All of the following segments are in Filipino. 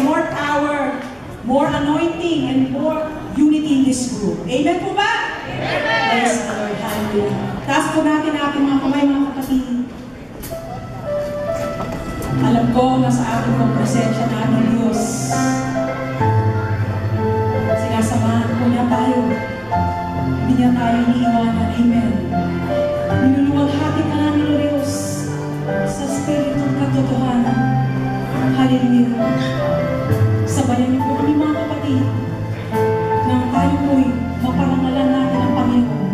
more power, more anointing, and more unity in this group. Amen po ba? Amen! Praise the Lord. Hallelujah. Taas po natin ating mga kamay, mga kapatid. Alam ko na sa ating pong presensya na ng Diyos, sinasamahan po niya tayo. Hindi niya tayo iniiwanan. Amen. Niluluwalhati ka namin ng Diyos sa Spiritong katotohanan. Hallelujah. Sabayan niyo po kami mga kapatid nang tayo po'y maparangalan natin ang Panginoon.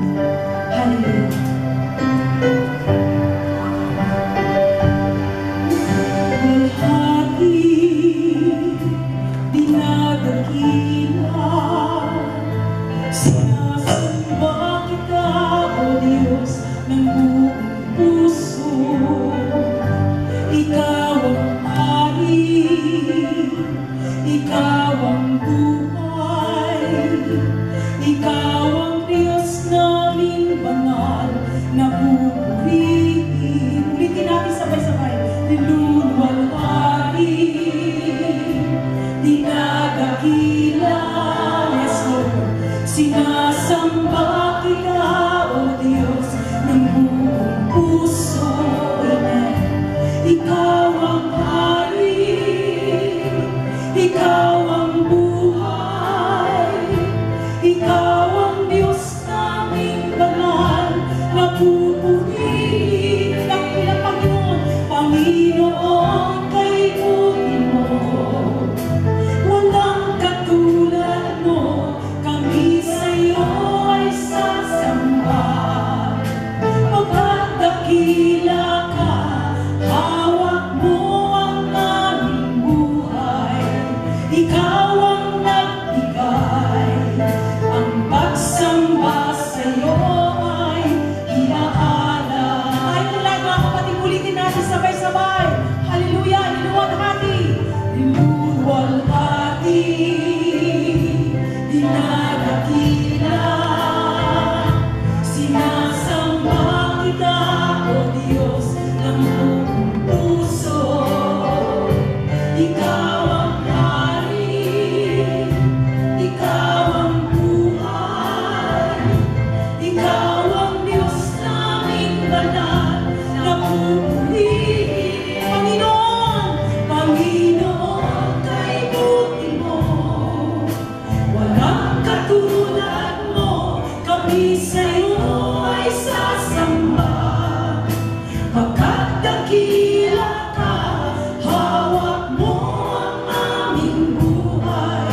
Hallelujah. Walhati, dinadakila, sinasamba kita, O Diyos, ng buong puso. Ikaw ang hari, ikaw ang buhay, ikaw ang Diyos namin banal na pupurihin. Ulitin natin sabay-sabay. Niluluwalhati, dinadakila, yes Lord, sinasamba kita, O Diyos, ng buong puso. Amen. Ikaw ang hari, ikaw ang buhay, ikaw ang Diyos naming banal na pupurihin. Dakilang Panginoon, Panginoon, kay buti mo, walang katulad mo, kami sa'yo ay sasamba. Pagkadakila ka, hawak mo ang aming buhay, ikaw ang nagbigay, ang pagsamba sa'yo ay inaala. Ay, tulad mga kapatid, ulitin natin sabay-sabay. Hallelujah, niluwalhati, niluwalhati, dinadakila, sinasamba kita, O Diyos, ng buong puso. Ikaw ang hari, ikaw ang buhay, ikaw ang Diyos naming banal na pupurihin. Panginoon, Panginoon, kay buti mo, walang katulad mo, kami sa'yo ay sasamba. Pagkadakila ka, hawak mo ang aming buhay,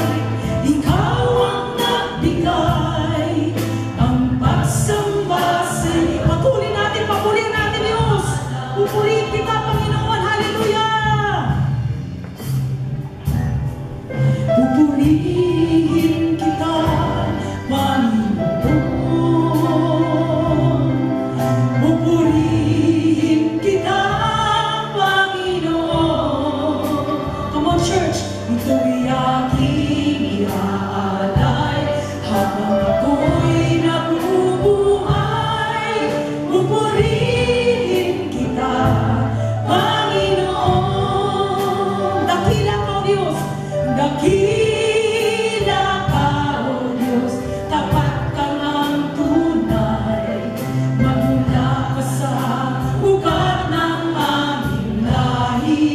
ikaw ang nagbigay, ang pagsamba sa'yo. Patuloy natin, papurihin natin Diyos. Pupurihin kita, Panginoon. Hallelujah! Pupurihin kita, Panginoon. Pupurihin kita, Panginoon. Come on, church. Ito'y aking iaalay habang ako'y nabubuhay. Pupurihin kita, Panginoon. Dakila ka, O Diyos. Dakila ka, O Diyos. Tapat ka ng tunay. Magmula ka sa ugat ng aming lahi.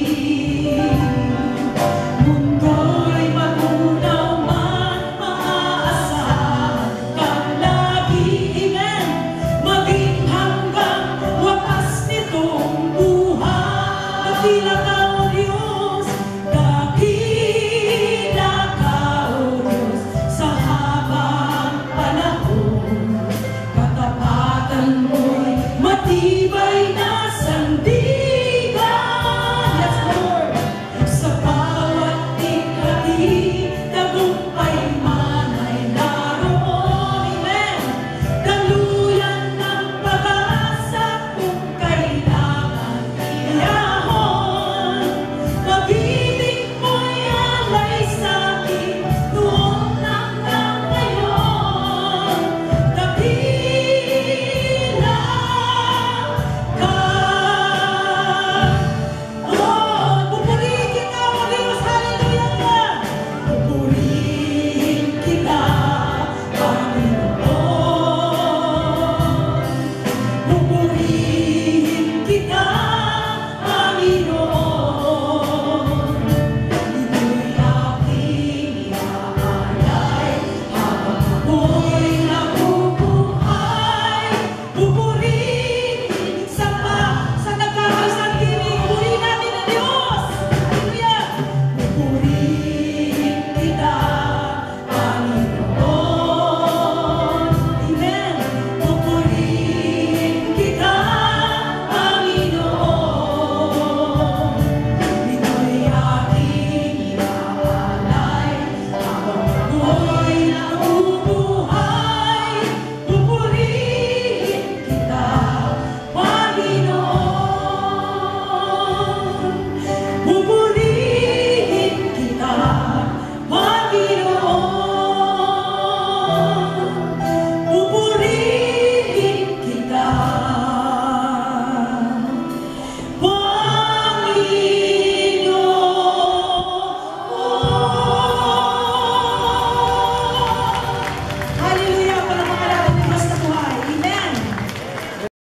Mundo'y magunaw man, maaasahan kang lagi. Amen. Maging hanggang wakas nitong buhay. Dakila ka, O Diyos.